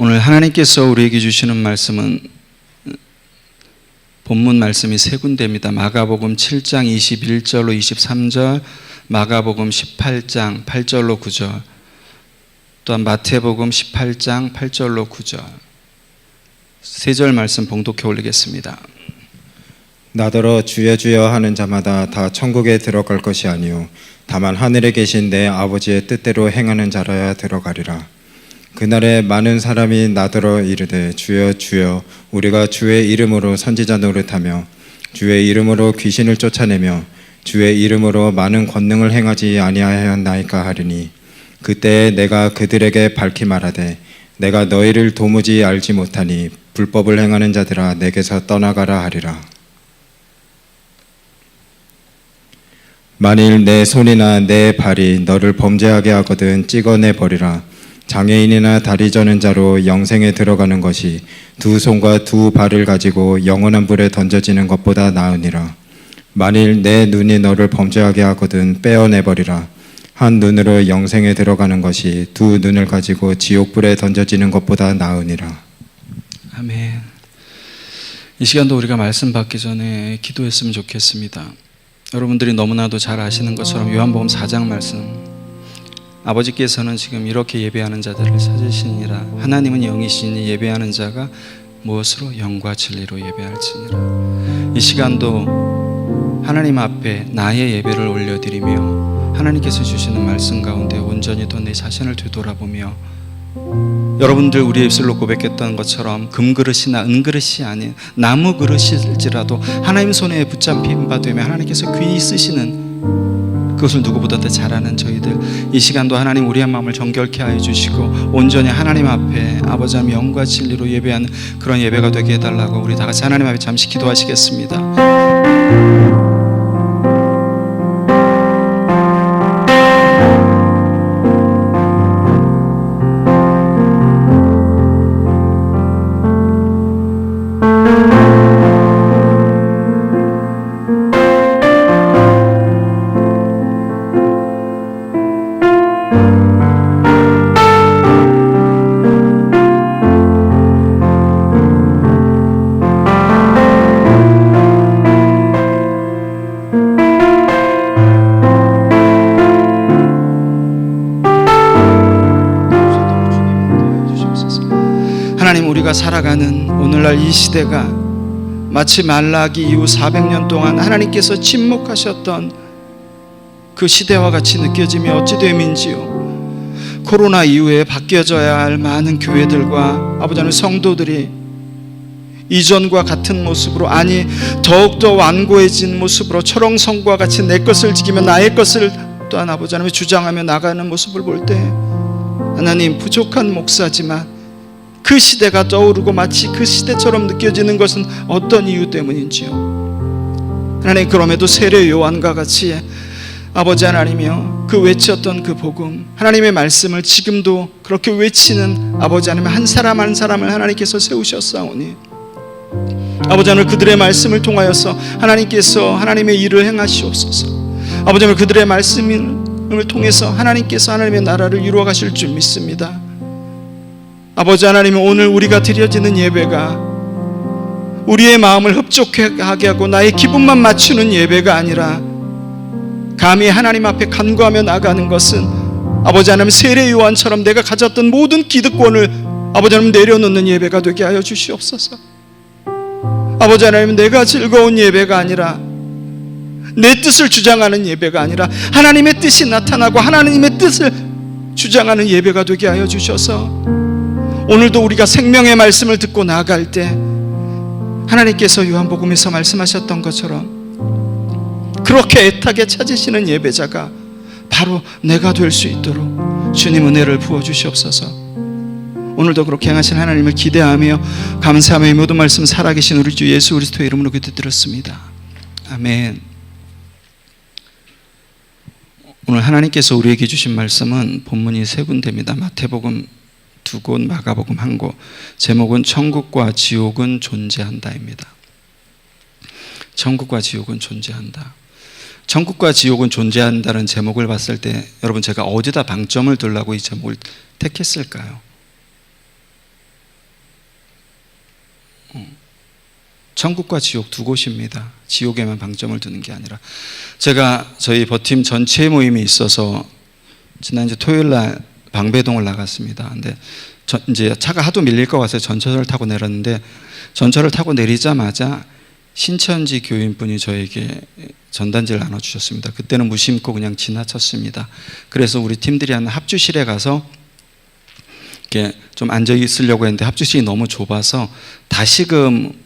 오늘 하나님께서 우리에게 주시는 말씀은 본문 말씀이 세 군데입니다. 마가복음 7장 21절로 23절, 마가복음 18장 8절로 9절, 또한 마태복음 18장 8절로 9절. 세 절 말씀 봉독해 올리겠습니다. 나더러 주여 주여 하는 자마다 다 천국에 들어갈 것이 아니요 다만 하늘에 계신 내 아버지의 뜻대로 행하는 자라야 들어가리라. 그날에 많은 사람이 나더러 이르되 주여 주여 우리가 주의 이름으로 선지자 노릇하며 주의 이름으로 귀신을 쫓아내며 주의 이름으로 많은 권능을 행하지 아니하였나이까 하리니 그때에 내가 그들에게 밝히 말하되 내가 너희를 도무지 알지 못하니 불법을 행하는 자들아 내게서 떠나가라 하리라. 만일 내 손이나 내 발이 너를 범죄하게 하거든 찍어내 버리라. 장애인이나 다리 저는 자로 영생에 들어가는 것이 두 손과 두 발을 가지고 영원한 불에 던져지는 것보다 나으니라. 만일 내 눈이 너를 범죄하게 하거든 빼어내 버리라. 한 눈으로 영생에 들어가는 것이 두 눈을 가지고 지옥불에 던져지는 것보다 나으니라. 아멘. 이 시간도 우리가 말씀 받기 전에 기도했으면 좋겠습니다. 여러분들이 너무나도 잘 아시는 것처럼 요한복음 4장 말씀, 아버지께서는 지금 이렇게 예배하는 자들을 찾으시니라. 하나님은 영이시니 예배하는 자가 무엇으로? 영과 진리로 예배할지니라. 이 시간도 하나님 앞에 나의 예배를 올려드리며 하나님께서 주시는 말씀 가운데 온전히 또 내 자신을 되돌아보며, 여러분들 우리의 입술로 고백했던 것처럼 금그릇이나 은그릇이 아닌 나무 그릇일지라도 하나님 손에 붙잡힌 바 되며 하나님께서 귀히 쓰시는, 그것을 누구보다도 잘 아는 저희들, 이 시간도 하나님 우리의 마음을 정결케 하여 주시고 온전히 하나님 앞에 아버지 하나님 영과 진리로 예배하는 그런 예배가 되게 해달라고 우리 다 같이 하나님 앞에 잠시 기도하시겠습니다. 하나님, 우리가 살아가는 오늘날 이 시대가 마치 말라기 이후 400년 동안 하나님께서 침묵하셨던 그 시대와 같이 느껴지며 어찌 됨인지요. 코로나 이후에 바뀌어져야 할 많은 교회들과 아버지 하나님 성도들이 이전과 같은 모습으로, 아니 더욱더 완고해진 모습으로 철옹성과 같이 내 것을 지키며 나의 것을 또한 아버지 하나님 주장하며 나가는 모습을 볼 때 하나님, 부족한 목사지만 그 시대가 떠오르고 마치 그 시대처럼 느껴지는 것은 어떤 이유 때문인지요. 하나님, 그럼에도 세례 요한과 같이 아버지 하나님이여 그 외쳤던 그 복음, 하나님의 말씀을 지금도 그렇게 외치는 아버지 하나님 한 사람 한 사람을 하나님께서 세우셨사오니 아버지 하나님, 그들의 말씀을 통하여서 하나님께서 하나님의 일을 행하시옵소서. 아버지 하나님, 그들의 말씀을 통해서 하나님께서 하나님의 나라를 이루어 가실 줄 믿습니다. 아버지 하나님, 오늘 우리가 드려지는 예배가 우리의 마음을 흡족하게 하고 나의 기분만 맞추는 예배가 아니라 감히 하나님 앞에 간구하며 나가는 것은 아버지 하나님 세례 요한처럼 내가 가졌던 모든 기득권을 아버지 하나님 내려놓는 예배가 되게 하여 주시옵소서. 아버지 하나님, 내가 즐거운 예배가 아니라 내 뜻을 주장하는 예배가 아니라 하나님의 뜻이 나타나고 하나님의 뜻을 주장하는 예배가 되게 하여 주셔서 오늘도 우리가 생명의 말씀을 듣고 나아갈 때 하나님께서 요한복음에서 말씀하셨던 것처럼 그렇게 애타게 찾으시는 예배자가 바로 내가 될 수 있도록 주님 은혜를 부어주시옵소서. 오늘도 그렇게 행하신 하나님을 기대하며 감사하며 이 모든 말씀 살아계신 우리 주 예수 그리스도의 이름으로 기도드렸습니다. 아멘. 오늘 하나님께서 우리에게 주신 말씀은 본문이 세 군데입니다. 마태복음 2곳, 마가복음 1곳. 제목은 천국과 지옥은 존재한다입니다. 천국과 지옥은 존재한다. 천국과 지옥은 존재한다는 제목을 봤을 때 여러분, 제가 어디다 방점을 두려고 이 제목을 택했을까요? 천국과 지옥 두 곳입니다. 지옥에만 방점을 두는 게 아니라. 제가 저희 버팀 전체 모임이 있어서 지난주 토요일 날 방배동을 나갔습니다. 근데 이제 차가 하도 밀릴 것 같아서 전철을 타고 내렸는데, 전철을 타고 내리자마자 신천지 교인분이 저에게 전단지를 나눠주셨습니다. 그때는 무심코 그냥 지나쳤습니다. 그래서 우리 팀들이 한 합주실에 가서 이렇게 좀 앉아 있으려고 했는데 합주실이 너무 좁아서 다시금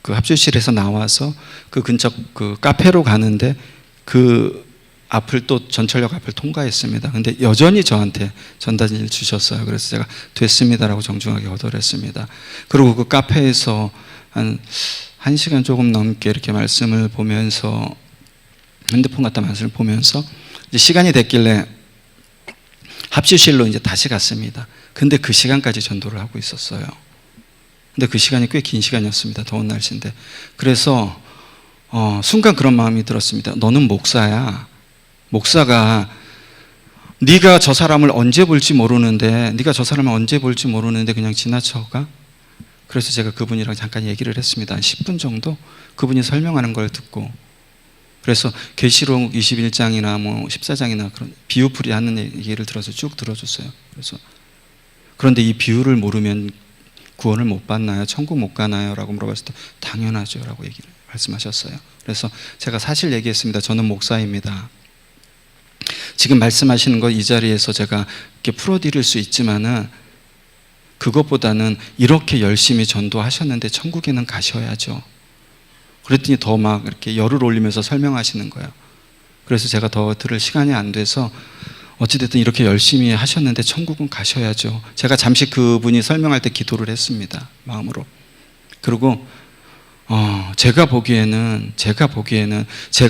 그 합주실에서 나와서 그 근처 그 카페로 가는데 그 앞을 또 전철역 앞을 통과했습니다. 근데 여전히 저한테 전단지를 주셨어요. 그래서 제가 됐습니다라고 정중하게 거절했습니다. 그리고 그 카페에서 한 1시간 조금 넘게 이렇게 말씀을 보면서, 핸드폰 갖다 말씀을 보면서 이제 시간이 됐길래 합주실로 이제 다시 갔습니다. 근데 그 시간까지 전도를 하고 있었어요. 근데 그 시간이 꽤 긴 시간이었습니다. 더운 날씨인데. 그래서 순간 그런 마음이 들었습니다. 너는 목사야. 목사가 네가 저 사람을 언제 볼지 모르는데, 네가 저 사람을 언제 볼지 모르는데 그냥 지나쳐가? 그래서 제가 그분이랑 잠깐 얘기를 했습니다. 한 10분 정도 그분이 설명하는 걸 듣고, 그래서 계시록 21장이나 뭐 14장이나 그런 비유풀이 하는 얘기를 들어서 쭉 들어줬어요. 그래서 그런데 이 비유를 모르면 구원을 못 받나요? 천국 못 가나요? 라고 물어봤을 때 당연하죠 라고 얘기를 말씀하셨어요. 그래서 제가 사실 얘기했습니다. 저는 목사입니다. 지금 말씀하시는 거 이 자리에서 제가 이렇게 풀어드릴 수 있지만은 그것보다는 이렇게 열심히 전도하셨는데 천국에는 가셔야죠. 그랬더니 더 막 이렇게 열을 올리면서 설명하시는 거예요. 그래서 제가 더 들을 시간이 안 돼서 어찌됐든 이렇게 열심히 하셨는데 천국은 가셔야죠. 제가 잠시 그분이 설명할 때 기도를 했습니다. 마음으로. 그리고 제가 보기에는 제가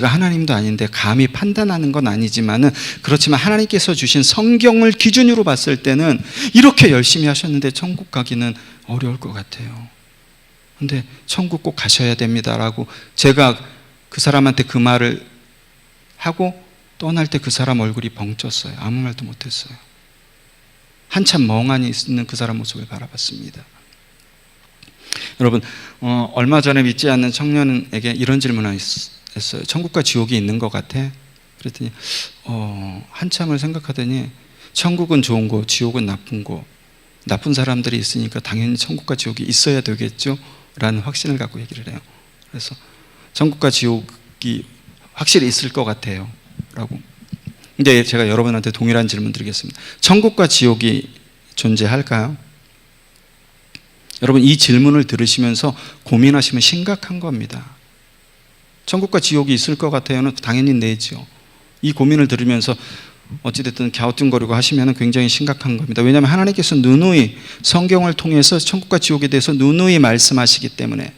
하나님도 아닌데 감히 판단하는 건 아니지만은, 그렇지만 하나님께서 주신 성경을 기준으로 봤을 때는 이렇게 열심히 하셨는데 천국 가기는 어려울 것 같아요. 근데 천국 꼭 가셔야 됩니다라고 제가 그 사람한테 그 말을 하고 떠날 때 그 사람 얼굴이 벙쪘어요. 아무 말도 못했어요. 한참 멍하니 있는 그 사람 모습을 바라봤습니다. 여러분, 얼마 전에 믿지 않는 청년에게 이런 질문을 했어요. 천국과 지옥이 있는 것 같아? 그랬더니 한참을 생각하더니 천국은 좋은 곳, 지옥은 나쁜 곳, 나쁜 사람들이 있으니까 당연히 천국과 지옥이 있어야 되겠죠? 라는 확신을 갖고 얘기를 해요. 그래서 천국과 지옥이 확실히 있을 것 같아요 라고. 이제 제가 여러분한테 동일한 질문 드리겠습니다. 천국과 지옥이 존재할까요? 여러분, 이 질문을 들으시면서 고민하시면 심각한 겁니다. 천국과 지옥이 있을 것 같아요는 당연히 네죠. 이 고민을 들으면서 어찌됐든 갸우뚱거리고 하시면 굉장히 심각한 겁니다. 왜냐하면 하나님께서 누누이 성경을 통해서 천국과 지옥에 대해서 누누이 말씀하시기 때문에.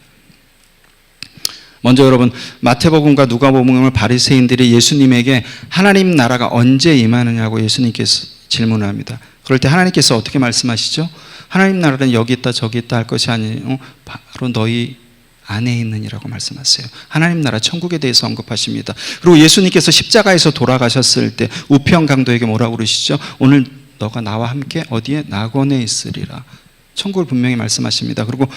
먼저 여러분, 마태복음과 누가복음을 바리새인들이 예수님에게 하나님 나라가 언제 임하느냐고 예수님께서 질문을 합니다. 그럴 때 하나님께서 어떻게 말씀하시죠? 하나님 나라는 여기 있다 저기 있다 할 것이 아니요 바로 너희 안에 있느니라고 말씀하세요. 하나님 나라 천국에 대해서 언급하십니다. 그리고 예수님께서 십자가에서 돌아가셨을 때 우편 강도에게 뭐라고 그러시죠? 오늘 너가 나와 함께 어디에? 낙원에 있으리라. 천국을 분명히 말씀하십니다. 그리고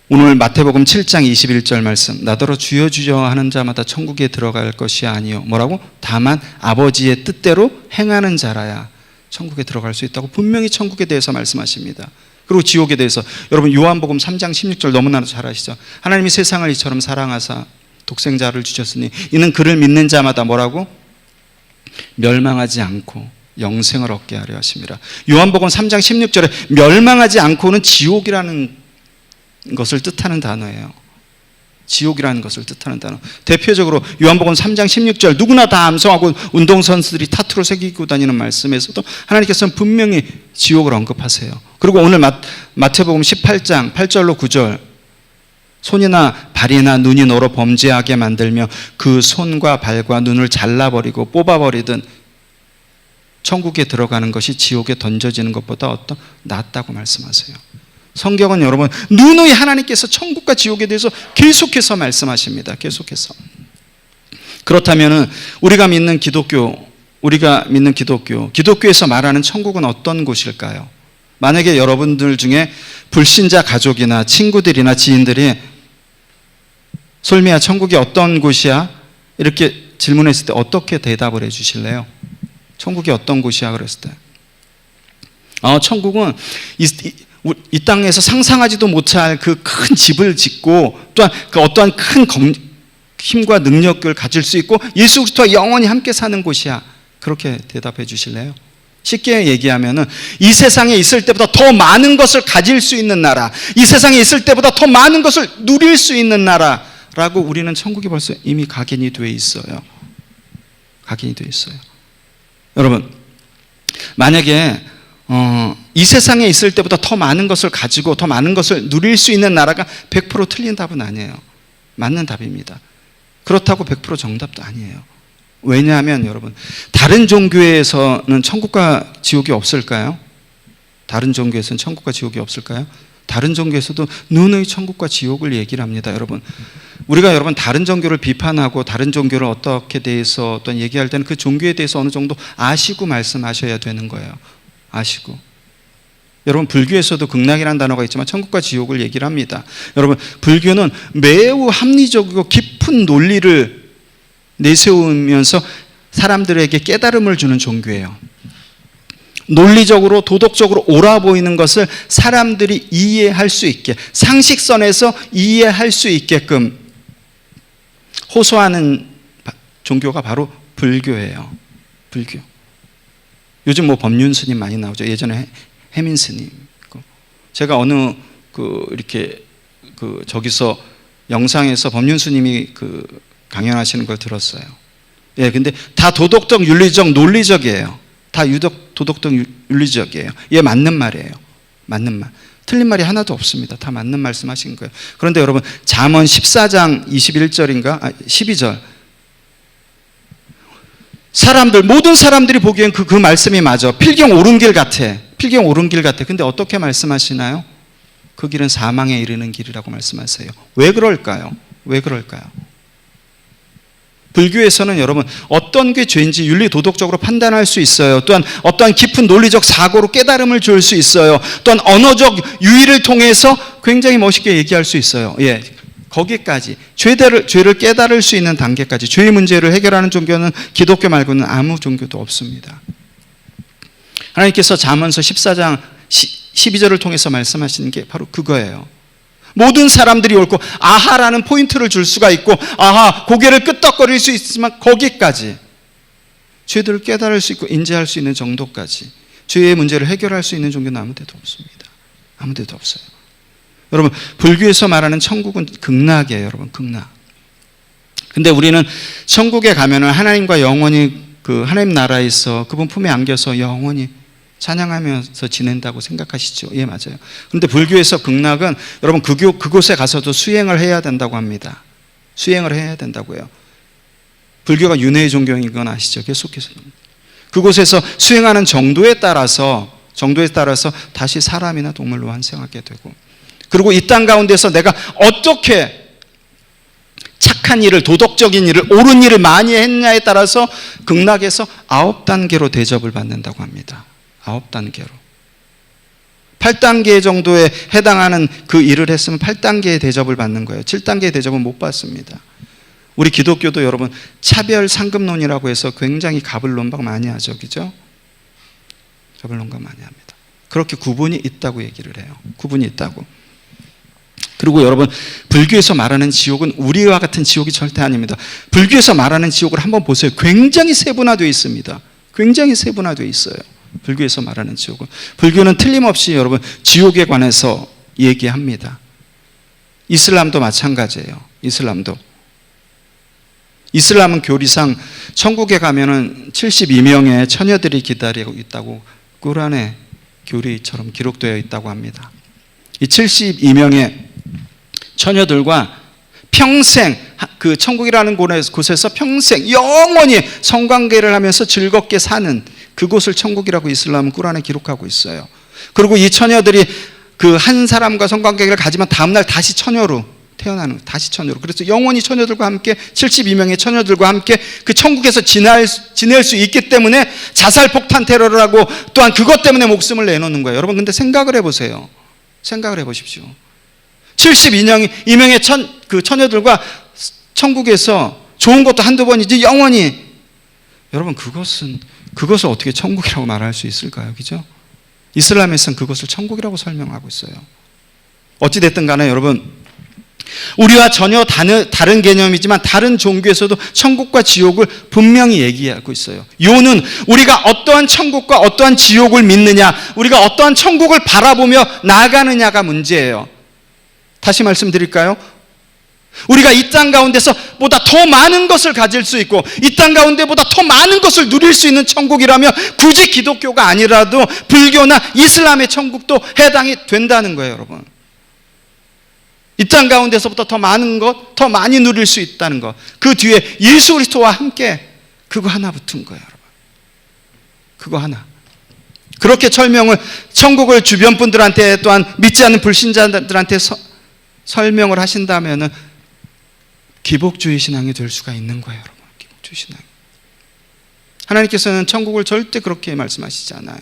오늘 마태복음 7장 21절 말씀, 나더러 주여 주여 하는 자마다 천국에 들어갈 것이 아니요 뭐라고? 다만 아버지의 뜻대로 행하는 자라야 천국에 들어갈 수 있다고 분명히 천국에 대해서 말씀하십니다. 그리고 지옥에 대해서 여러분 요한복음 3장 16절 너무나도 잘 아시죠? 하나님이 세상을 이처럼 사랑하사 독생자를 주셨으니 이는 그를 믿는 자마다 뭐라고? 멸망하지 않고 영생을 얻게 하려 하심이라. 요한복음 3장 16절에 멸망하지 않고는 지옥이라는 것을 뜻하는 단어예요. 지옥이라는 것을 뜻하는 단어. 대표적으로 요한복음 3장 16절 누구나 다 암송하고 운동선수들이 타투를 새기고 다니는 말씀에서도 하나님께서는 분명히 지옥을 언급하세요. 그리고 오늘 마태복음 18장 8절로 9절 손이나 발이나 눈이 너로 범죄하게 만들며 그 손과 발과 눈을 잘라버리고 뽑아버리든 천국에 들어가는 것이 지옥에 던져지는 것보다 낫다고 말씀하세요. 성경은 여러분 누누이 하나님께서 천국과 지옥에 대해서 계속해서 말씀하십니다. 계속해서. 그렇다면 우리가 믿는 기독교에서 말하는 천국은 어떤 곳일까요? 만약에 여러분들 중에 불신자 가족이나 친구들이나 지인들이 솔미야, 천국이 어떤 곳이야? 이렇게 질문했을 때 어떻게 대답을 해 주실래요? 천국이 어떤 곳이야? 그랬을 때 천국은 이 땅에서 상상하지도 못할 그 큰 집을 짓고 또한 그 어떠한 큰 힘과 능력을 가질 수 있고 예수 그리스도와 영원히 함께 사는 곳이야. 그렇게 대답해 주실래요? 쉽게 얘기하면은 이 세상에 있을 때보다 더 많은 것을 가질 수 있는 나라, 이 세상에 있을 때보다 더 많은 것을 누릴 수 있는 나라라고 우리는 천국이 벌써 이미 각인이 돼 있어요. 각인이 돼 있어요. 여러분, 만약에 이 세상에 있을 때보다 더 많은 것을 가지고 더 많은 것을 누릴 수 있는 나라가 100% 틀린 답은 아니에요. 맞는 답입니다. 그렇다고 100% 정답도 아니에요. 왜냐하면 여러분, 다른 종교에서는 천국과 지옥이 없을까요? 다른 종교에서는 천국과 지옥이 없을까요? 다른 종교에서도 누누이 천국과 지옥을 얘기를 합니다. 여러분, 우리가 다른 종교를 비판하고 다른 종교를 어떻게 대해서 어떤 얘기할 때는 그 종교에 대해서 어느 정도 아시고 말씀하셔야 되는 거예요. 아시고. 여러분, 불교에서도 극락이라는 단어가 있지만 천국과 지옥을 얘기를 합니다. 여러분, 불교는 매우 합리적이고 깊은 논리를 내세우면서 사람들에게 깨달음을 주는 종교예요. 논리적으로 도덕적으로 옳아 보이는 것을 사람들이 이해할 수 있게, 상식선에서 이해할 수 있게끔 호소하는 종교가 바로 불교예요. 불교. 요즘 법륜 스님 많이 나오죠. 예전에 해민 스님. 제가 어느 저기서 영상에서 법륜 스님이 강연하시는 걸 들었어요. 예, 근데 다 도덕적, 윤리적, 논리적이에요. 다 도덕적, 윤리적이에요. 예, 맞는 말이에요. 맞는 말. 틀린 말이 하나도 없습니다. 다 맞는 말씀하신 거예요. 그런데 여러분, 잠언 14장 21절인가? 12절. 모든 사람들이 보기엔 그 말씀이 맞아. 필경 옳은 길 같아. 필경 옳은 길 같아. 근데 어떻게 말씀하시나요? 그 길은 사망에 이르는 길이라고 말씀하세요. 왜 그럴까요? 왜 그럴까요? 불교에서는 여러분, 어떤 게 죄인지 윤리 도덕적으로 판단할 수 있어요. 또한 어떠한 깊은 논리적 사고로 깨달음을 줄 수 있어요. 또한 언어적 유의를 통해서 굉장히 멋있게 얘기할 수 있어요. 예, 거기까지 죄를 깨달을 수 있는 단계까지, 죄의 문제를 해결하는 종교는 기독교 말고는 아무 종교도 없습니다. 하나님께서 잠언서 14장 12절을 통해서 말씀하시는 게 바로 그거예요. 모든 사람들이 옳고 아하라는 포인트를 줄 수가 있고 아하, 고개를 끄덕거릴 수 있지만 거기까지, 죄들을 깨달을 수 있고 인지할 수 있는 정도까지 죄의 문제를 해결할 수 있는 종교는 아무 데도 없습니다. 아무 데도 없어요. 여러분, 불교에서 말하는 천국은 극락이에요. 여러분, 극락. 근데 우리는 천국에 가면은 하나님과 영원히 하나님 나라에서 그분 품에 안겨서 영원히 찬양하면서 지낸다고 생각하시죠? 예, 맞아요. 그런데 불교에서 극락은 여러분, 그곳에 가서도 수행을 해야 된다고 합니다. 수행을 해야 된다고요. 불교가 윤회의 종교인 건 아시죠? 계속해서 그곳에서 수행하는 정도에 따라서 다시 사람이나 동물로 환생하게 되고, 그리고 이 땅 가운데서 내가 어떻게 착한 일을, 도덕적인 일을, 옳은 일을 많이 했냐에 따라서 극락에서 9단계로 대접을 받는다고 합니다. 9단계로. 8단계 정도에 해당하는 그 일을 했으면 8단계의 대접을 받는 거예요. 7단계의 대접은 못 받습니다. 우리 기독교도 여러분, 차별 상급론이라고 해서 굉장히 가불론박 많이 하죠. 그죠? 가불론박 많이 합니다. 그렇게 구분이 있다고 얘기를 해요. 구분이 있다고. 그리고 여러분, 불교에서 말하는 지옥은 우리와 같은 지옥이 절대 아닙니다. 불교에서 말하는 지옥을 한번 보세요. 굉장히 세분화되어 있습니다. 굉장히 세분화되어 있어요. 불교에서 말하는 지옥은. 불교는 틀림없이 여러분, 지옥에 관해서 얘기합니다. 이슬람도 마찬가지예요. 이슬람은 교리상 천국에 가면은 72명의 처녀들이 기다리고 있다고 꾸란의 교리처럼 기록되어 있다고 합니다. 이 72명의 처녀들과 평생, 그 천국이라는 곳에서 평생 영원히 성관계를 하면서 즐겁게 사는 그곳을 천국이라고 이슬람은 꾸란에 기록하고 있어요. 그리고 이 처녀들이 그 한 사람과 성관계를 가지면 다음날 다시 처녀로 태어나는 다시 처녀로. 그래서 영원히 처녀들과 함께 72명의 처녀들과 함께 그 천국에서 지낼 수 있기 때문에 자살 폭탄 테러를 하고 또한 그것 때문에 목숨을 내놓는 거예요. 여러분 근데 생각을 해보세요. 생각을 해보십시오. 72명의 처녀들과 천국에서 좋은 것도 한두 번이지 영원히. 여러분 그것을 어떻게 천국이라고 말할 수 있을까요? 그죠? 이슬람에서는 그것을 천국이라고 설명하고 있어요. 어찌됐든 간에 여러분, 우리와 전혀 다른 개념이지만 다른 종교에서도 천국과 지옥을 분명히 얘기하고 있어요. 요는 우리가 어떠한 천국과 어떠한 지옥을 믿느냐, 우리가 어떠한 천국을 바라보며 나아가느냐가 문제예요. 다시 말씀드릴까요? 우리가 이 땅 가운데서 보다 더 많은 것을 가질 수 있고 이 땅 가운데보다 더 많은 것을 누릴 수 있는 천국이라면 굳이 기독교가 아니라도 불교나 이슬람의 천국도 해당이 된다는 거예요, 여러분. 이 땅 가운데서부터 더 많은 것, 더 많이 누릴 수 있다는 것. 그 뒤에 예수 그리스도와 함께 그거 하나 붙은 거예요, 여러분. 그거 하나. 그렇게 천국을 주변 분들한테 또한 믿지 않는 불신자들한테 설명을 하신다면은 기복주의 신앙이 될 수가 있는 거예요, 여러분. 기복주의 신앙. 하나님께서는 천국을 절대 그렇게 말씀하시지 않아요.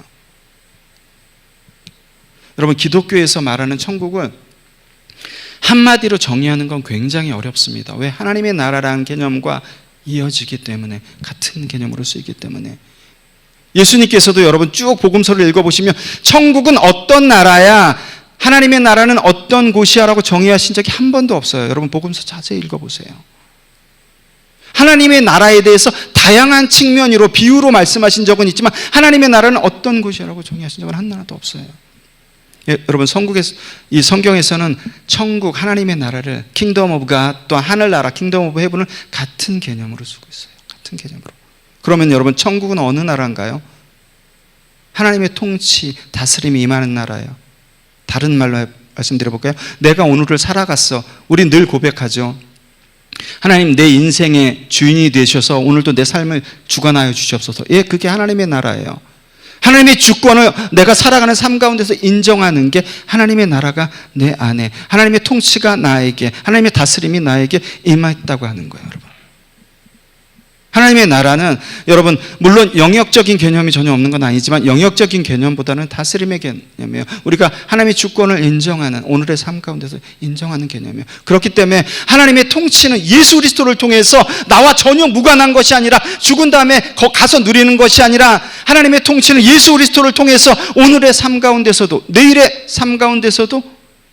여러분, 기독교에서 말하는 천국은 한마디로 정의하는 건 굉장히 어렵습니다. 왜? 하나님의 나라라는 개념과 이어지기 때문에, 같은 개념으로 쓰이기 때문에. 예수님께서도 여러분 쭉 복음서를 읽어보시면 천국은 어떤 나라야, 하나님의 나라는 어떤 곳이야라고 정의하신 적이 한 번도 없어요. 여러분 복음서 자세히 읽어보세요. 하나님의 나라에 대해서 다양한 측면으로 비유로 말씀하신 적은 있지만 하나님의 나라는 어떤 곳이라고 정의하신 적은 하나도 없어요. 여러분 이 성경에서는 천국, 하나님의 나라를 킹덤 오브 갓, 또 하늘나라 킹덤 오브 헤븐을 같은 개념으로 쓰고 있어요. 같은 개념으로. 그러면 여러분 천국은 어느 나라인가요? 하나님의 통치, 다스림이 임하는 나라예요. 다른 말로 말씀드려볼까요? 내가 오늘을 살아갔어. 우리 늘 고백하죠. 하나님, 내 인생의 주인이 되셔서 오늘도 내 삶을 주관하여 주시옵소서. 예, 그게 하나님의 나라예요. 하나님의 주권을 내가 살아가는 삶 가운데서 인정하는 게 하나님의 나라가 내 안에, 하나님의 통치가 나에게, 하나님의 다스림이 나에게 임했다고 하는 거예요, 여러분. 하나님의 나라는 여러분 물론 영역적인 개념이 전혀 없는 건 아니지만 영역적인 개념보다는 다스림의 개념이에요. 우리가 하나님의 주권을 인정하는, 오늘의 삶 가운데서 인정하는 개념이에요. 그렇기 때문에 하나님의 통치는 예수 그리스도를 통해서 나와 전혀 무관한 것이 아니라, 죽은 다음에 가서 누리는 것이 아니라, 하나님의 통치는 예수 그리스도를 통해서 오늘의 삶 가운데서도, 내일의 삶 가운데서도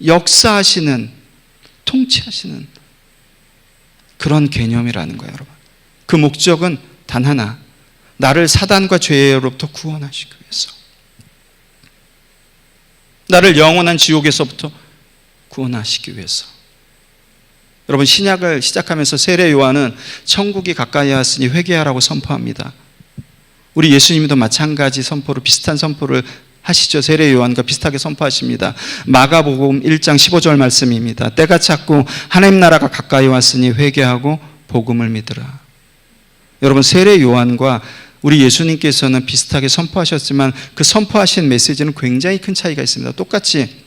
역사하시는, 통치하시는 그런 개념이라는 거예요, 여러분. 그 목적은 단 하나, 나를 사단과 죄로부터 구원하시기 위해서, 나를 영원한 지옥에서부터 구원하시기 위해서. 여러분 신약을 시작하면서 세례 요한은 천국이 가까이 왔으니 회개하라고 선포합니다. 우리 예수님도 마찬가지 선포를, 비슷한 선포를 하시죠. 세례 요한과 비슷하게 선포하십니다. 마가복음 1장 15절 말씀입니다. 때가 찼고 하나님 나라가 가까이 왔으니 회개하고 복음을 믿으라. 여러분 세례 요한과 우리 예수님께서는 비슷하게 선포하셨지만 그 선포하신 메시지는 굉장히 큰 차이가 있습니다. 똑같이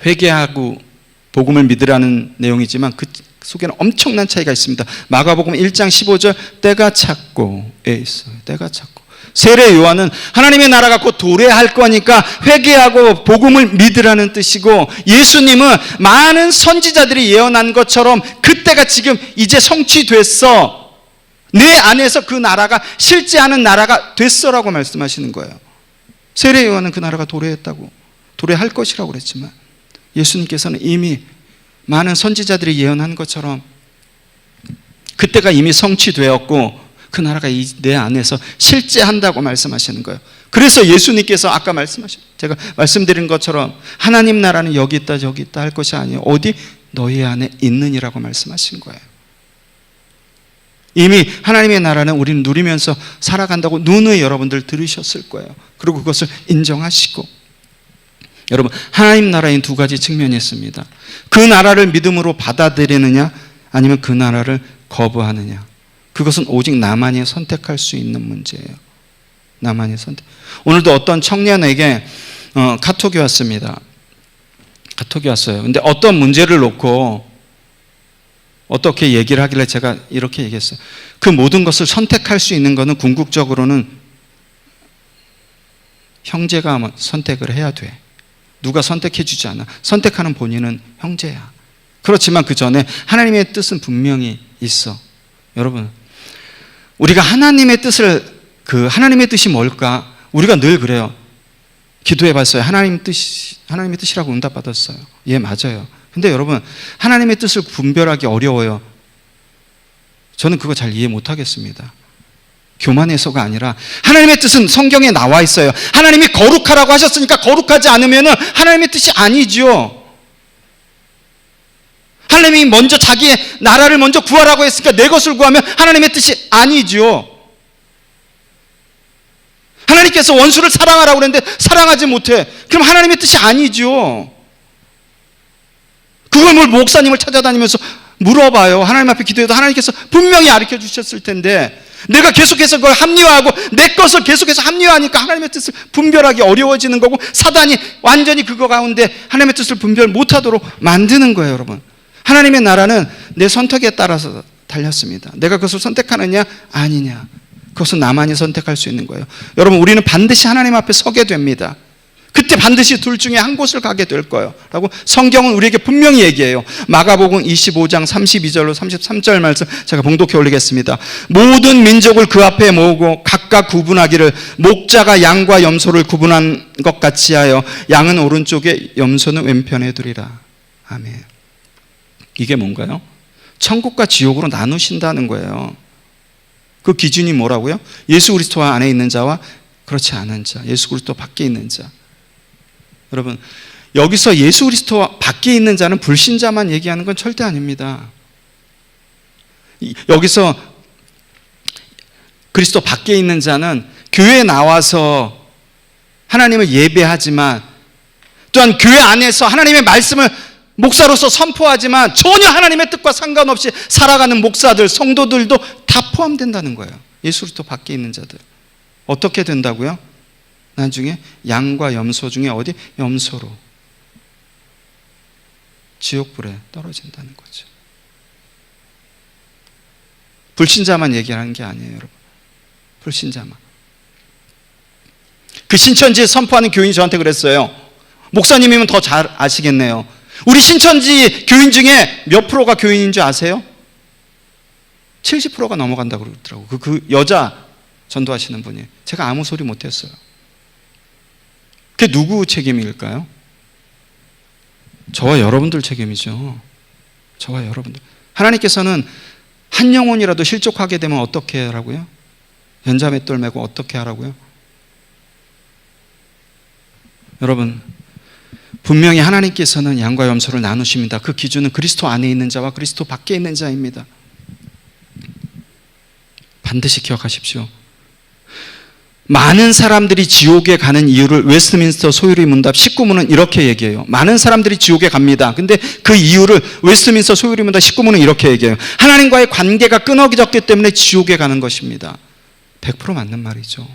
회개하고 복음을 믿으라는 내용이지만 그 속에는 엄청난 차이가 있습니다. 마가복음 1장 15절 때가 찼고에 있어요. 때가 찼고. 세례 요한은 하나님의 나라가 곧 도래할 거니까 회개하고 복음을 믿으라는 뜻이고, 예수님은 많은 선지자들이 예언한 것처럼 그때가 지금 이제 성취됐어, 내 안에서 그 나라가 실제하는 나라가 됐어라고 말씀하시는 거예요. 세례 요한은 그 나라가 도래했다고, 도래할 것이라고 그랬지만 예수님께서는 이미 많은 선지자들이 예언한 것처럼 그때가 이미 성취되었고 그 나라가 내 안에서 실제한다고 말씀하시는 거예요. 그래서 예수님께서 아까 제가 말씀드린 것처럼 하나님 나라는 여기 있다 저기 있다 할 것이 아니에요. 어디? 너희 안에 있느니라고 말씀하신 거예요. 이미 하나님의 나라는 우리는 누리면서 살아간다고 누누이 여러분들 들으셨을 거예요. 그리고 그것을 인정하시고, 여러분 하나님 나라엔 두 가지 측면이 있습니다. 그 나라를 믿음으로 받아들이느냐 아니면 그 나라를 거부하느냐. 그것은 오직 나만이 선택할 수 있는 문제예요. 나만이 선택. 오늘도 어떤 청년에게 카톡이 왔습니다. 카톡이 왔어요. 근데 어떤 문제를 놓고 어떻게 얘기를 하길래 제가 이렇게 얘기했어요. 그 모든 것을 선택할 수 있는 것은 궁극적으로는 형제가 선택을 해야 돼. 누가 선택해 주지 않아. 선택하는 본인은 형제야. 그렇지만 그 전에 하나님의 뜻은 분명히 있어. 여러분, 우리가 하나님의 뜻이 뭘까? 우리가 늘 그래요. 기도해 봤어요. 하나님의 뜻이라고 응답받았어요. 예, 맞아요. 근데 여러분, 하나님의 뜻을 분별하기 어려워요. 저는 그거 잘 이해 못 하겠습니다. 교만해서가 아니라 하나님의 뜻은 성경에 나와 있어요. 하나님이 거룩하라고 하셨으니까 거룩하지 않으면 하나님의 뜻이 아니죠. 하나님이 먼저 자기의 나라를 먼저 구하라고 했으니까 내 것을 구하면 하나님의 뜻이 아니죠. 하나님께서 원수를 사랑하라고 그랬는데 사랑하지 못해. 그럼 하나님의 뜻이 아니죠. 그걸 뭘 목사님을 찾아다니면서 물어봐요. 하나님 앞에 기도해도 하나님께서 분명히 가르쳐 주셨을 텐데 내가 계속해서 그걸 합리화하고 내 것을 계속해서 합리화하니까 하나님의 뜻을 분별하기 어려워지는 거고 사단이 완전히 그거 가운데 하나님의 뜻을 분별 못하도록 만드는 거예요. 여러분, 하나님의 나라는 내 선택에 따라서 달렸습니다. 내가 그것을 선택하느냐 아니냐, 그것은 나만이 선택할 수 있는 거예요. 여러분, 우리는 반드시 하나님 앞에 서게 됩니다. 그때 반드시 둘 중에 한 곳을 가게 될 거예요 라고 성경은 우리에게 분명히 얘기해요. 마가복음 25장 32절로 33절 말씀 제가 봉독해 올리겠습니다. 모든 민족을 그 앞에 모으고 각각 구분하기를 목자가 양과 염소를 구분한 것 같이 하여 양은 오른쪽에 염소는 왼편에 두리라. 아멘. 이게 뭔가요? 천국과 지옥으로 나누신다는 거예요. 그 기준이 뭐라고요? 예수 그리스도 안에 있는 자와 그렇지 않은 자, 예수 그리스도 밖에 있는 자. 여러분, 여기서 예수 그리스도 밖에 있는 자는 불신자만 얘기하는 건 절대 아닙니다. 여기서 그리스도 밖에 있는 자는 교회에 나와서 하나님을 예배하지만 또한 교회 안에서 하나님의 말씀을 목사로서 선포하지만 전혀 하나님의 뜻과 상관없이 살아가는 목사들, 성도들도 다 포함된다는 거예요. 예수 그리스도 밖에 있는 자들. 어떻게 된다고요? 나중에 양과 염소 중에 어디? 염소로 지옥불에 떨어진다는 거죠. 불신자만 얘기하는 게 아니에요, 여러분. 불신자만. 그 신천지에 선포하는 교인이 저한테 그랬어요. 목사님이면 더 잘 아시겠네요. 우리 신천지 교인 중에 몇 프로가 교인인 줄 아세요? 70%가 넘어간다고 그러더라고요. 그 여자 전도하시는 분이. 제가 아무 소리 못했어요. 그게 누구 책임일까요? 저와 여러분들 책임이죠. 저와 여러분들. 하나님께서는 한 영혼이라도 실족하게 되면 어떻게 하라고요? 연자맷돌 메고 어떻게 하라고요? 여러분, 분명히 하나님께서는 양과 염소를 나누십니다. 그 기준은 그리스도 안에 있는 자와 그리스도 밖에 있는 자입니다. 반드시 기억하십시오. 많은 사람들이 지옥에 가는 이유를 웨스트민스터 소유리 문답 19문은 이렇게 얘기해요. 많은 사람들이 지옥에 갑니다. 근데 그 이유를 웨스트민스터 소유리 문답 19문은 이렇게 얘기해요. 하나님과의 관계가 끊어졌기 때문에 지옥에 가는 것입니다. 100% 맞는 말이죠.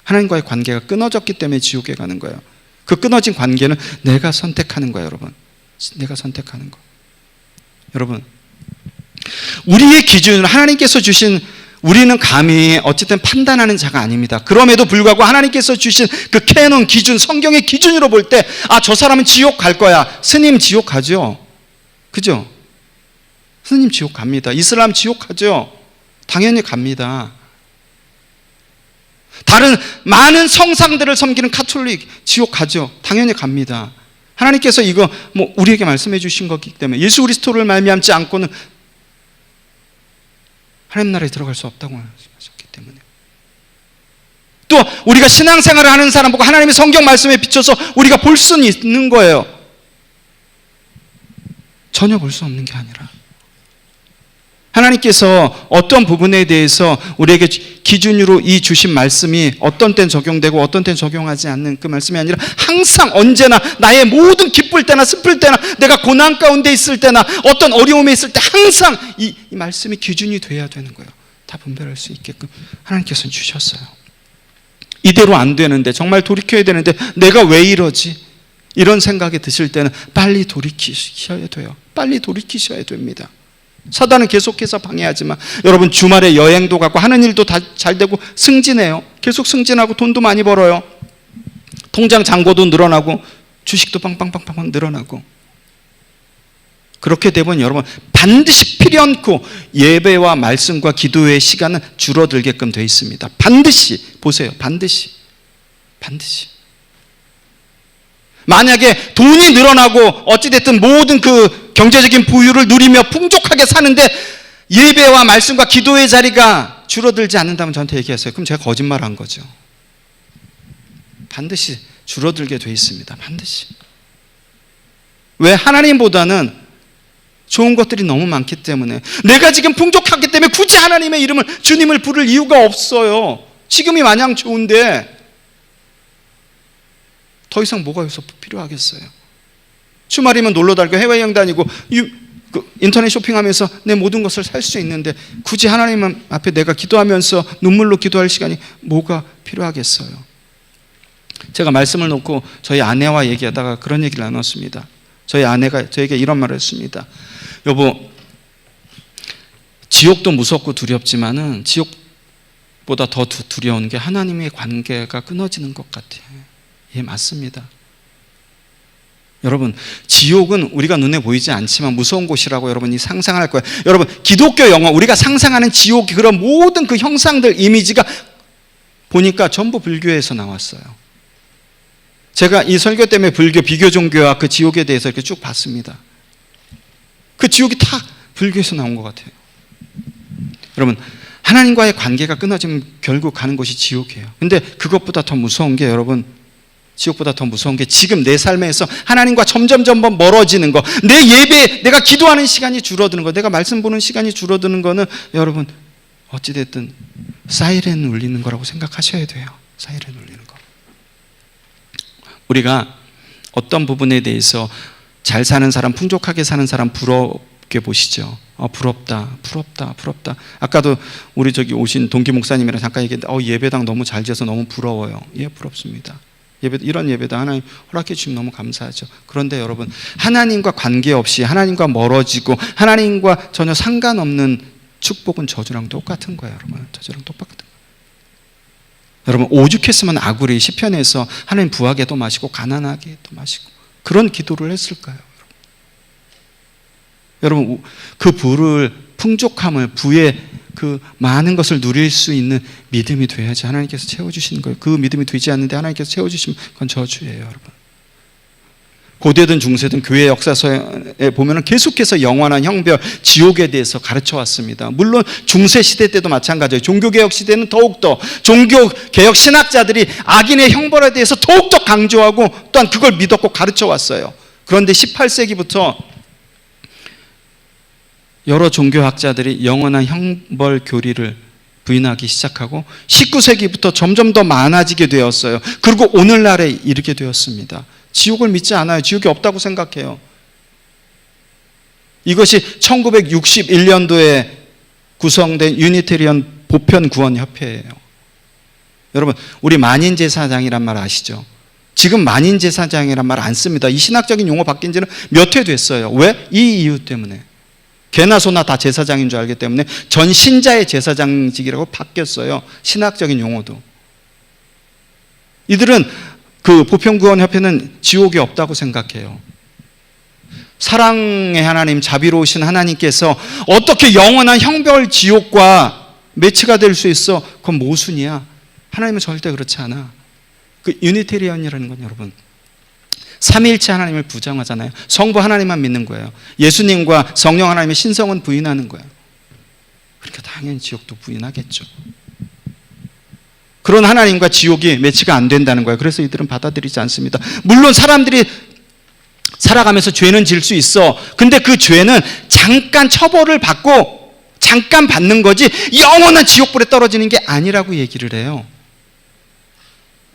하나님과의 관계가 끊어졌기 때문에 지옥에 가는 거예요. 그 끊어진 관계는 내가 선택하는 거예요, 여러분. 내가 선택하는 거. 여러분, 우리의 기준은 하나님께서 주신, 우리는 감히 어쨌든 판단하는 자가 아닙니다. 그럼에도 불구하고 하나님께서 주신 그 캐논 기준, 성경의 기준으로 볼 때, 아, 저 사람은 지옥 갈 거야. 스님 지옥 가죠. 그죠? 스님 지옥 갑니다. 이슬람 지옥 가죠. 당연히 갑니다. 다른 많은 성상들을 섬기는 카톨릭 지옥 가죠. 당연히 갑니다. 하나님께서 이거 우리에게 말씀해 주신 거기 때문에 예수 그리스도를 말미암지 않고는 하나님 나라에 들어갈 수 없다고 말씀하셨기 때문에. 또 우리가 신앙생활을 하는 사람 보고 하나님의 성경 말씀에 비춰서 우리가 볼 수는 있는 거예요. 전혀 볼 수 없는 게 아니라 하나님께서 어떤 부분에 대해서 우리에게 기준으로 이 주신 말씀이 어떤 땐 적용되고 어떤 땐 적용하지 않는 그 말씀이 아니라 항상 언제나 나의 모든 기쁠 때나 슬플 때나 내가 고난 가운데 있을 때나 어떤 어려움에 있을 때 항상 이 말씀이 기준이 돼야 되는 거예요. 다 분별할 수 있게끔 하나님께서는 주셨어요. 이대로 안 되는데, 정말 돌이켜야 되는데 내가 왜 이러지? 이런 생각이 드실 때는 빨리 돌이키셔야 돼요. 빨리 돌이키셔야 됩니다. 사단은 계속해서 방해하지만 여러분 주말에 여행도 가고 하는 일도 다 잘 되고 승진해요. 계속 승진하고 돈도 많이 벌어요. 통장 잔고도 늘어나고 주식도 빵빵빵빵 늘어나고 그렇게 되면 여러분 반드시 필연코 예배와 말씀과 기도의 시간은 줄어들게끔 되어 있습니다. 반드시 보세요. 반드시 만약에 돈이 늘어나고 어찌됐든 모든 그 경제적인 부유를 누리며 풍족하게 사는데 예배와 말씀과 기도의 자리가 줄어들지 않는다면 저한테 얘기하세요. 그럼 제가 거짓말한 거죠. 반드시 줄어들게 돼 있습니다. 반드시. 왜? 하나님보다는 좋은 것들이 너무 많기 때문에 내가 지금 풍족하기 때문에 굳이 하나님의 이름을 주님을 부를 이유가 없어요. 지금이 마냥 좋은데 더 이상 뭐가 여기서 필요하겠어요. 주말이면 놀러 다니고 해외여행 다니고 인터넷 쇼핑하면서 내 모든 것을 살 수 있는데 굳이 하나님 앞에 내가 기도하면서 눈물로 기도할 시간이 뭐가 필요하겠어요. 제가 말씀을 놓고 저희 아내와 얘기하다가 그런 얘기를 나눴습니다. 저희 아내가 저에게 이런 말을 했습니다. 여보, 지옥도 무섭고 두렵지만은 지옥보다 더 두려운 게 하나님의 관계가 끊어지는 것 같아요. 예, 맞습니다. 여러분, 지옥은 우리가 눈에 보이지 않지만 무서운 곳이라고 여러분이 상상할 거예요. 여러분, 기독교 영화, 우리가 상상하는 지옥, 그런 모든 그 형상들, 이미지가 보니까 전부 불교에서 나왔어요. 제가 이 설교 때문에 불교, 비교 종교와 그 지옥에 대해서 이렇게 쭉 봤습니다. 그 지옥이 다 불교에서 나온 것 같아요. 여러분, 하나님과의 관계가 끊어지면 결국 가는 곳이 지옥이에요. 근데 그것보다 더 무서운 게 여러분, 지옥보다 더 무서운 게 지금 내 삶에서 하나님과 점점 멀어지는 거, 내 예배, 내가 기도하는 시간이 줄어드는 거, 내가 말씀 보는 시간이 줄어드는 거는 여러분 어찌됐든 사이렌 울리는 거라고 생각하셔야 돼요. 사이렌 울리는 거. 우리가 어떤 부분에 대해서 잘 사는 사람, 풍족하게 사는 사람 부럽게 보시죠. 부럽다. 아까도 우리 저기 오신 동기 목사님이랑 잠깐 얘기했는데 예배당 너무 잘 지어서 너무 부러워요. 예, 부럽습니다. 이런 예배당 하나님 허락해 주시면 너무 감사하죠. 그런데 여러분, 하나님과 관계없이 하나님과 멀어지고 하나님과 전혀 상관없는 축복은 저주랑 똑같은 거예요. 여러분, 저주랑 똑같은 거예요. 여러분, 오죽했으면 아구리 시편에서 하나님 부하게도 마시고 가난하게도 마시고 그런 기도를 했을까요? 여러분, 그 부를, 풍족함을, 부의 그 많은 것을 누릴 수 있는 믿음이 돼야지 하나님께서 채워주시는 거예요. 그 믿음이 되지 않는데 하나님께서 채워주시면 그건 저주예요. 여러분, 고대든 중세든 교회 역사서에 보면 계속해서 영원한 형벌, 지옥에 대해서 가르쳐 왔습니다. 물론 중세 시대 때도 마찬가지예요. 종교개혁 시대는 더욱더 종교개혁 신학자들이 악인의 형벌에 대해서 더욱더 강조하고 또한 그걸 믿었고 가르쳐 왔어요. 그런데 18세기부터 여러 종교학자들이 영원한 형벌 교리를 부인하기 시작하고 19세기부터 점점 더 많아지게 되었어요. 그리고 오늘날에 이르게 되었습니다. 지옥을 믿지 않아요. 지옥이 없다고 생각해요. 이것이 1961년도에 구성된 유니테리언 보편구원협회예요. 여러분, 우리 만인제사장이란 말 아시죠? 지금 만인제사장이란 말 안 씁니다. 이 신학적인 용어 바뀐 지는 몇 회 됐어요. 왜? 이 이유 때문에. 개나 소나 다 제사장인 줄 알기 때문에 전 신자의 제사장직이라고 바뀌었어요. 신학적인 용어도. 이들은 그 보편구원협회는 지옥이 없다고 생각해요. 사랑의 하나님, 자비로우신 하나님께서 어떻게 영원한 형벌 지옥과 매치가 될 수 있어? 그건 모순이야. 하나님은 절대 그렇지 않아. 그 유니테리언이라는 건 여러분, 삼위일체 하나님을 부정하잖아요. 성부 하나님만 믿는 거예요. 예수님과 성령 하나님의 신성은 부인하는 거예요. 그러니까 당연히 지옥도 부인하겠죠. 그런 하나님과 지옥이 매치가 안 된다는 거예요. 그래서 이들은 받아들이지 않습니다. 물론 사람들이 살아가면서 죄는 질 수 있어. 근데 그 죄는 잠깐 처벌을 받고 잠깐 받는 거지 영원한 지옥불에 떨어지는 게 아니라고 얘기를 해요.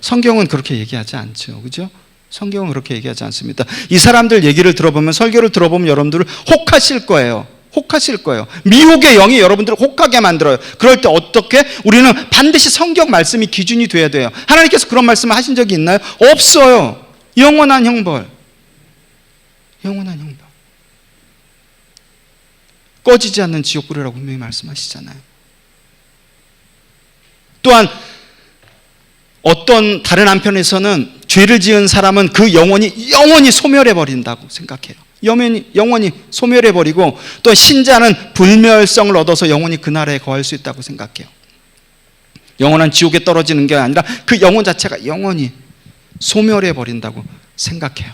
성경은 그렇게 얘기하지 않죠. 그죠? 성경은 그렇게 얘기하지 않습니다. 이 사람들 얘기를 들어보면, 설교를 들어보면 여러분들을 혹하실 거예요. 혹하실 거예요. 미혹의 영이 여러분들을 혹하게 만들어요. 그럴 때 어떻게? 우리는 반드시 성경 말씀이 기준이 돼야 돼요. 하나님께서 그런 말씀을 하신 적이 있나요? 없어요. 영원한 형벌. 영원한 형벌. 꺼지지 않는 지옥불이라고 분명히 말씀하시잖아요. 또한 어떤 다른 한편에서는 죄를 지은 사람은 그 영원히 소멸해 버린다고 생각해요. 영원히 소멸해 버리고, 또 신자는 불멸성을 얻어서 영원히 그날에 거할 수 있다고 생각해요. 영원한 지옥에 떨어지는 게 아니라 그 영혼 자체가 영원히 소멸해 버린다고 생각해요.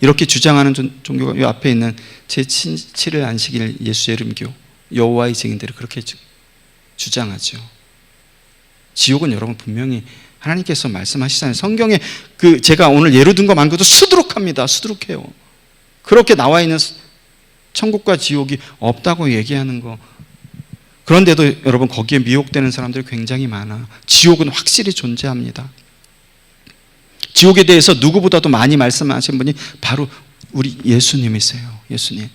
이렇게 주장하는 종교가 이 앞에 있는 제7일 안식일 예수의 이름교 여호와의 증인들이 그렇게 주장하죠. 지옥은 여러분 분명히 하나님께서 말씀하시잖아요. 성경에 제가 오늘 예로 든 것만 그도 수두룩합니다. 수두룩해요. 그렇게 나와 있는 천국과 지옥이 없다고 얘기하는 거. 그런데도 여러분 거기에 미혹되는 사람들이 굉장히 많아. 지옥은 확실히 존재합니다. 지옥에 대해서 누구보다도 많이 말씀하신 분이 바로 우리 예수님이세요. 예수님.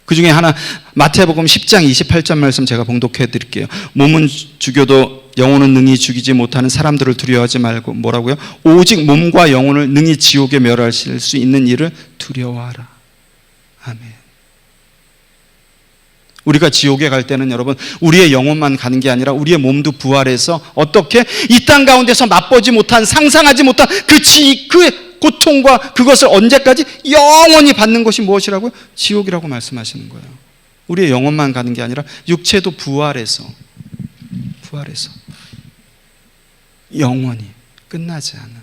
그 중에 하나, 마태복음 10장 28절 말씀 제가 봉독해 드릴게요. 몸은 죽여도 영혼은 능히 죽이지 못하는 사람들을 두려워하지 말고, 뭐라고요? 오직 몸과 영혼을 능히 지옥에 멸하실 수 있는 일을 두려워하라. 아멘. 우리가 지옥에 갈 때는 여러분 우리의 영혼만 가는 게 아니라 우리의 몸도 부활해서 어떻게 이 땅 가운데서 맛보지 못한, 상상하지 못한 그 고통과 그것을 언제까지 영원히 받는 것이 무엇이라고요? 지옥이라고 말씀하시는 거예요. 우리의 영혼만 가는 게 아니라 육체도 부활해서 영원히 끝나지 않은.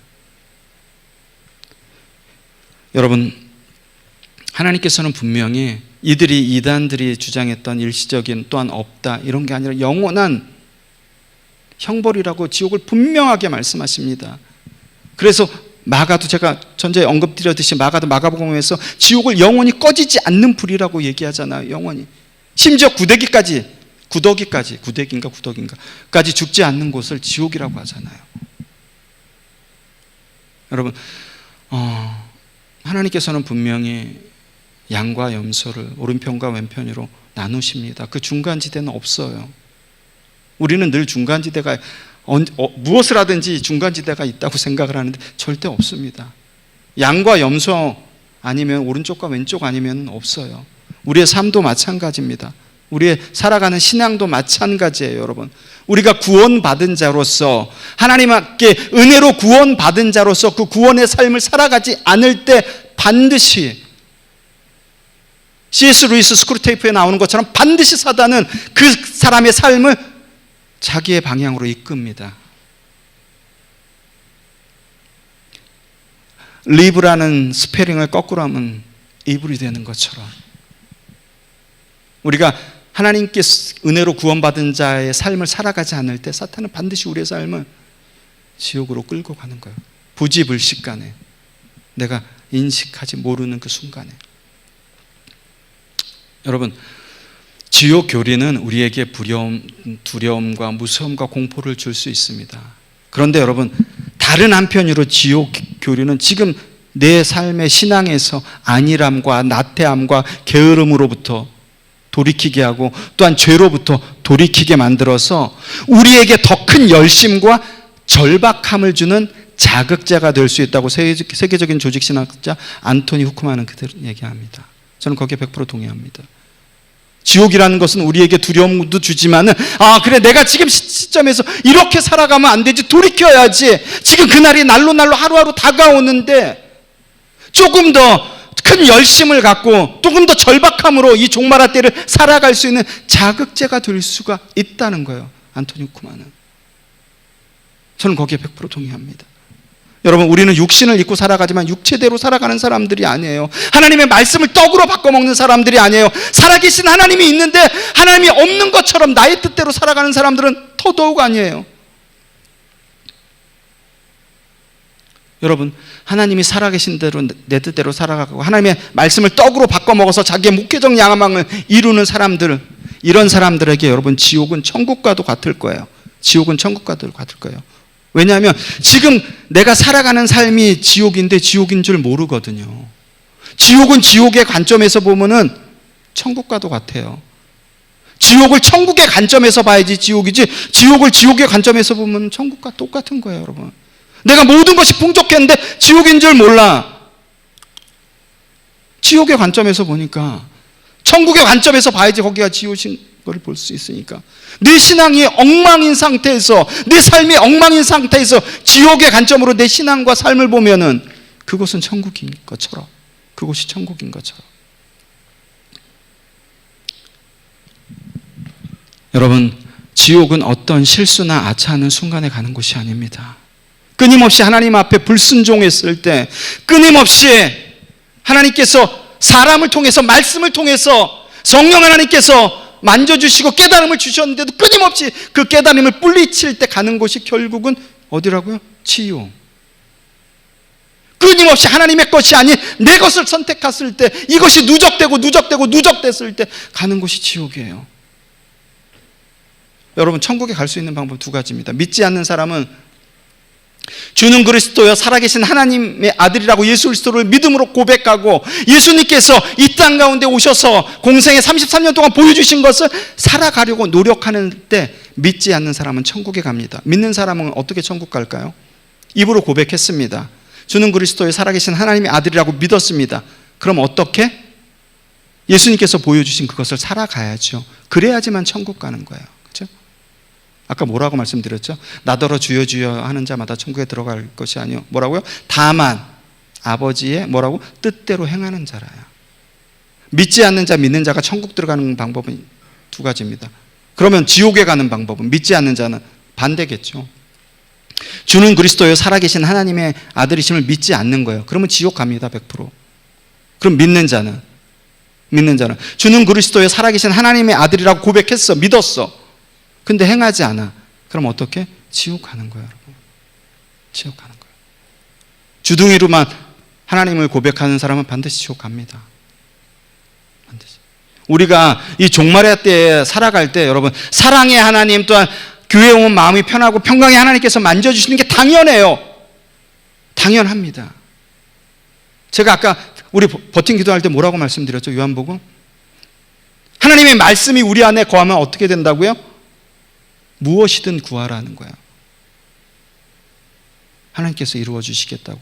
여러분, 하나님께서는 분명히 이단들이 주장했던 일시적인 또한 없다 이런 게 아니라 영원한 형벌이라고 지옥을 분명하게 말씀하십니다. 그래서 마가도 제가 전에 언급드렸듯이 마가복음에서 지옥을 영원히 꺼지지 않는 불이라고 얘기하잖아요. 영원히. 심지어 구더기까지 죽지 않는 곳을 지옥이라고 하잖아요. 여러분, 하나님께서는 분명히 양과 염소를 오른편과 왼편으로 나누십니다. 그 중간지대는 없어요. 우리는 늘 중간지대가 무엇을 하든지 중간지대가 있다고 생각을 하는데 절대 없습니다. 양과 염소 아니면 오른쪽과 왼쪽 아니면 없어요. 우리의 삶도 마찬가지입니다. 우리의 살아가는 신앙도 마찬가지예요. 여러분, 우리가 구원받은 자로서, 하나님께 은혜로 구원받은 자로서 그 구원의 삶을 살아가지 않을 때 반드시 C.S. 루이스 스크루테이프에 나오는 것처럼 반드시 사단은 그 사람의 삶을 자기의 방향으로 이끕니다. 리브라는 스페링을 거꾸로 하면 이불이 되는 것처럼 우리가 하나님께 은혜로 구원받은 자의 삶을 살아가지 않을 때 사탄은 반드시 우리의 삶을 지옥으로 끌고 가는 거예요. 부지불식간에, 내가 인식하지 모르는 그 순간에. 여러분, 지옥 교리는 우리에게 두려움과 무서움과 공포를 줄 수 있습니다. 그런데 여러분, 다른 한편으로 지옥 교리는 지금 내 삶의 신앙에서 안일함과 나태함과 게으름으로부터 돌이키게 하고, 또한 죄로부터 돌이키게 만들어서 우리에게 더 큰 열심과 절박함을 주는 자극제가 될 수 있다고 세계적인 조직신학자 안토니 후크만은 그대로 얘기합니다. 저는 거기에 100% 동의합니다. 지옥이라는 것은 우리에게 두려움도 주지만은, 그래, 내가 지금 시점에서 이렇게 살아가면 안 되지, 돌이켜야지. 지금 그날이 날로 하루하루 다가오는데 조금 더 큰 열심을 갖고 조금 더 절박함으로 이 종말한 때를 살아갈 수 있는 자극제가 될 수가 있다는 거예요. 안토니 후크만은. 저는 거기에 100% 동의합니다. 여러분, 우리는 육신을 입고 살아가지만 육체대로 살아가는 사람들이 아니에요. 하나님의 말씀을 떡으로 바꿔먹는 사람들이 아니에요. 살아계신 하나님이 있는데 하나님이 없는 것처럼 나의 뜻대로 살아가는 사람들은 더더욱 아니에요. 여러분, 하나님이 살아계신 대로 내 뜻대로 살아가고 하나님의 말씀을 떡으로 바꿔먹어서 자기의 목회적 야망을 이루는 사람들, 이런 사람들에게 여러분 지옥은 천국과도 같을 거예요. 지옥은 천국과도 같을 거예요. 왜냐하면 지금 내가 살아가는 삶이 지옥인데 지옥인 줄 모르거든요. 지옥은 지옥의 관점에서 보면은 천국과도 같아요. 지옥을 천국의 관점에서 봐야지 지옥이지, 지옥을 지옥의 관점에서 보면 천국과 똑같은 거예요. 여러분, 내가 모든 것이 풍족했는데 지옥인 줄 몰라. 지옥의 관점에서 보니까, 천국의 관점에서 봐야지 거기가 지옥인 걸 볼 수 있으니까, 내 신앙이 엉망인 상태에서, 내 삶이 엉망인 상태에서 지옥의 관점으로 내 신앙과 삶을 보면은 그것은 천국인 것처럼, 그곳이 천국인 것처럼. 여러분, 지옥은 어떤 실수나 아차하는 순간에 가는 곳이 아닙니다. 끊임없이 하나님 앞에 불순종했을 때, 끊임없이 하나님께서 사람을 통해서, 말씀을 통해서 성령 하나님께서 만져주시고 깨달음을 주셨는데도 끊임없이 그 깨달음을 뿌리칠 때 가는 곳이 결국은 어디라고요? 지옥. 끊임없이 하나님의 것이 아닌 내 것을 선택했을 때, 이것이 누적됐을 때 가는 곳이 지옥이에요. 여러분, 천국에 갈 수 있는 방법 두 가지입니다. 믿지 않는 사람은 주는 그리스도여 살아계신 하나님의 아들이라고 예수 그리스도를 믿음으로 고백하고, 예수님께서 이 땅 가운데 오셔서 공생에 33년 동안 보여주신 것을 살아가려고 노력하는 때 믿지 않는 사람은 천국에 갑니다. 믿는 사람은 어떻게 천국 갈까요? 입으로 고백했습니다. 주는 그리스도의 살아계신 하나님의 아들이라고 믿었습니다. 그럼 어떻게? 예수님께서 보여주신 그것을 살아가야죠. 그래야지만 천국 가는 거예요. 그렇죠? 아까 뭐라고 말씀드렸죠? 나더러 주여 주여 하는 자마다 천국에 들어갈 것이 아니요. 뭐라고요? 다만 아버지의 뭐라고? 뜻대로 행하는 자라야. 믿지 않는 자, 믿는 자가 천국 들어가는 방법은 두 가지입니다. 그러면 지옥에 가는 방법은, 믿지 않는 자는 반대겠죠. 주는 그리스도여 살아계신 하나님의 아들이심을 믿지 않는 거예요. 그러면 지옥 갑니다. 100%. 그럼 믿는 자는 주는 그리스도여 살아계신 하나님의 아들이라고 고백했어, 믿었어. 근데 행하지 않아. 그럼 어떻게? 지옥 가는 거예요, 여러분. 지옥 가는 거예요. 주둥이로만 하나님을 고백하는 사람은 반드시 지옥 갑니다. 반드시. 우리가 이 종말의 때에 살아갈 때, 여러분, 사랑의 하나님 또한 교회에 오면 마음이 편하고 평강의 하나님께서 만져주시는 게 당연해요. 당연합니다. 제가 아까 우리 버팀 기도할 때 뭐라고 말씀드렸죠? 요한복음? 하나님의 말씀이 우리 안에 거하면 어떻게 된다고요? 무엇이든 구하라는 거야. 하나님께서 이루어 주시겠다고.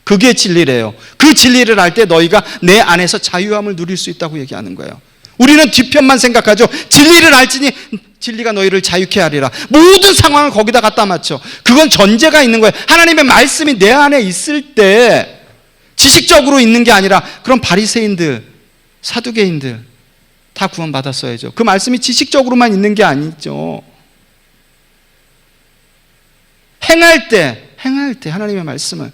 그게 진리래요. 그 진리를 알 때 너희가 내 안에서 자유함을 누릴 수 있다고 얘기하는 거예요. 우리는 뒤편만 생각하죠. 진리를 알지니 진리가 너희를 자유케 하리라. 모든 상황을 거기다 갖다 맞춰. 그건 전제가 있는 거예요. 하나님의 말씀이 내 안에 있을 때, 지식적으로 있는 게 아니라, 그럼 바리새인들, 사두개인들 다 구원받았어야죠. 그 말씀이 지식적으로만 있는 게 아니죠. 행할 때 하나님의 말씀을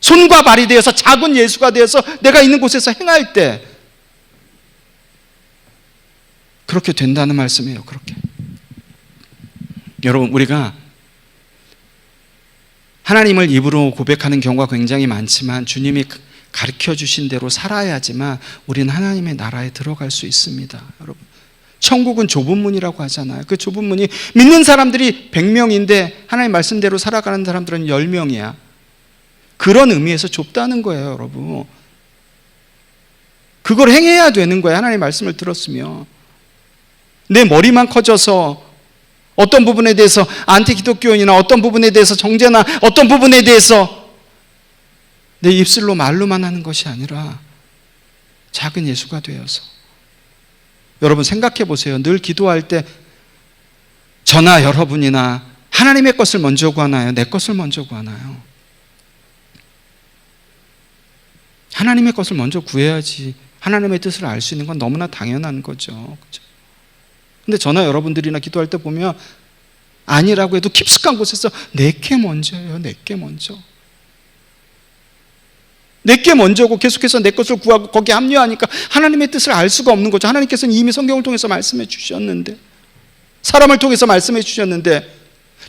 손과 발이 되어서 작은 예수가 되어서 내가 있는 곳에서 행할 때 그렇게 된다는 말씀이에요. 그렇게. 여러분, 우리가 하나님을 입으로 고백하는 경우가 굉장히 많지만 주님이 가르쳐 주신 대로 살아야지만 우리는 하나님의 나라에 들어갈 수 있습니다. 여러분, 천국은 좁은 문이라고 하잖아요. 그 좁은 문이 믿는 사람들이 100명인데 하나님 말씀대로 살아가는 사람들은 10명이야. 그런 의미에서 좁다는 거예요, 여러분. 그걸 행해야 되는 거예요. 하나님 말씀을 들었으면. 내 머리만 커져서 어떤 부분에 대해서 안티 기독교인이나 어떤 부분에 대해서 정죄나 어떤 부분에 대해서 내 입술로 말로만 하는 것이 아니라 작은 예수가 되어서. 여러분, 생각해 보세요. 늘 기도할 때 저나 여러분이나 하나님의 것을 먼저 구하나요? 내 것을 먼저 구하나요? 하나님의 것을 먼저 구해야지 하나님의 뜻을 알 수 있는 건 너무나 당연한 거죠. 그렇죠? 근데 저나 여러분들이나 기도할 때 보면 아니라고 해도 깊숙한 곳에서 내게 먼저예요. 내게 먼저. 내게 먼저고 계속해서 내 것을 구하고 거기에 합류하니까 하나님의 뜻을 알 수가 없는 거죠. 하나님께서는 이미 성경을 통해서 말씀해 주셨는데, 사람을 통해서 말씀해 주셨는데,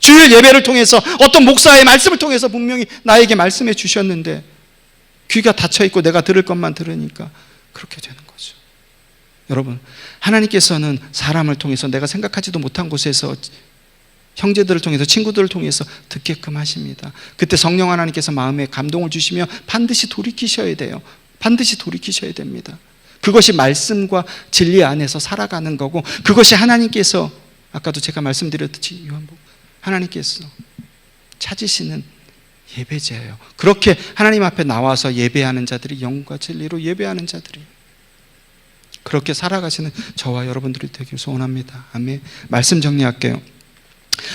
주일 예배를 통해서 어떤 목사의 말씀을 통해서 분명히 나에게 말씀해 주셨는데 귀가 닫혀있고 내가 들을 것만 들으니까 그렇게 되는 거죠. 여러분, 하나님께서는 사람을 통해서 내가 생각하지도 못한 곳에서 형제들을 통해서, 친구들을 통해서 듣게끔 하십니다. 그때 성령 하나님께서 마음에 감동을 주시며 반드시 돌이키셔야 돼요. 반드시 돌이키셔야 됩니다. 그것이 말씀과 진리 안에서 살아가는 거고, 그것이 하나님께서, 아까도 제가 말씀드렸듯이 요한복음, 하나님께서 찾으시는 예배자예요. 그렇게 하나님 앞에 나와서 예배하는 자들이 영과 진리로 예배하는 자들이, 그렇게 살아가시는 저와 여러분들이 되길 소원합니다. 아멘. 말씀 정리할게요.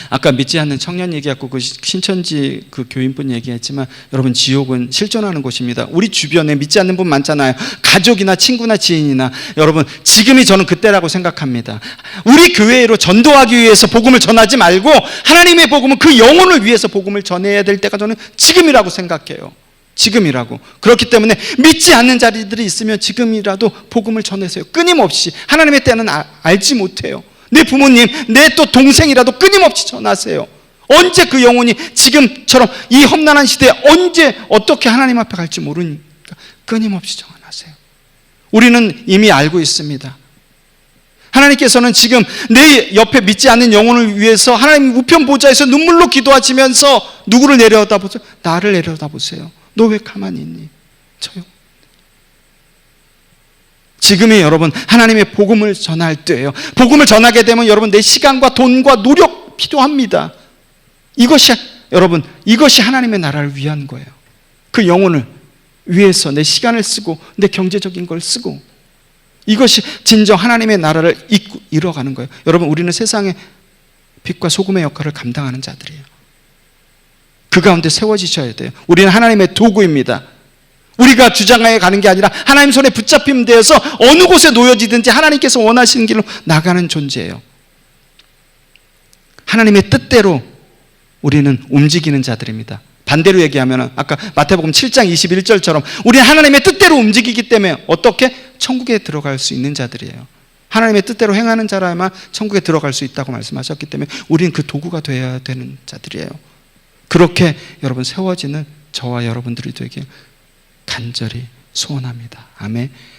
아까 믿지 않는 청년 얘기했고 그 신천지 그 교인분 얘기했지만, 여러분 지옥은 실존하는 곳입니다. 우리 주변에 믿지 않는 분 많잖아요. 가족이나 친구나 지인이나. 여러분 지금이 저는 그때라고 생각합니다. 우리 교회로 전도하기 위해서 복음을 전하지 말고 하나님의 복음은 그 영혼을 위해서 복음을 전해야 될 때가 저는 지금이라고 생각해요. 지금이라고. 그렇기 때문에 믿지 않는 자리들이 있으면 지금이라도 복음을 전하세요. 끊임없이. 하나님의 때는 알지 못해요. 내 부모님, 내 또 동생이라도 끊임없이 전하세요. 언제 그 영혼이 지금처럼 이 험난한 시대에 언제 어떻게 하나님 앞에 갈지 모르니까 끊임없이 전하세요. 우리는 이미 알고 있습니다. 하나님께서는 지금 내 옆에 믿지 않는 영혼을 위해서 하나님 우편 보좌에서 눈물로 기도하시면서 누구를 내려다보세요? 나를 내려다보세요. 너 왜 가만히 있니? 저요. 지금이 여러분 하나님의 복음을 전할 때예요. 복음을 전하게 되면 여러분 내 시간과 돈과 노력 필요합니다. 이것이 여러분, 이것이 하나님의 나라를 위한 거예요. 그 영혼을 위해서 내 시간을 쓰고 내 경제적인 걸 쓰고, 이것이 진정 하나님의 나라를 이뤄가는 거예요. 여러분 우리는 세상의 빛과 소금의 역할을 감당하는 자들이에요. 그 가운데 세워지셔야 돼요. 우리는 하나님의 도구입니다. 우리가 주장하여 가는 게 아니라 하나님 손에 붙잡힘 되어서 어느 곳에 놓여지든지 하나님께서 원하시는 길로 나가는 존재예요. 하나님의 뜻대로 우리는 움직이는 자들입니다. 반대로 얘기하면 아까 마태복음 7장 21절처럼 우리는 하나님의 뜻대로 움직이기 때문에 어떻게? 천국에 들어갈 수 있는 자들이에요. 하나님의 뜻대로 행하는 자라야만 천국에 들어갈 수 있다고 말씀하셨기 때문에 우리는 그 도구가 되어야 되는 자들이에요. 그렇게 여러분 세워지는 저와 여러분들이 되길 간절히 소원합니다. 아멘.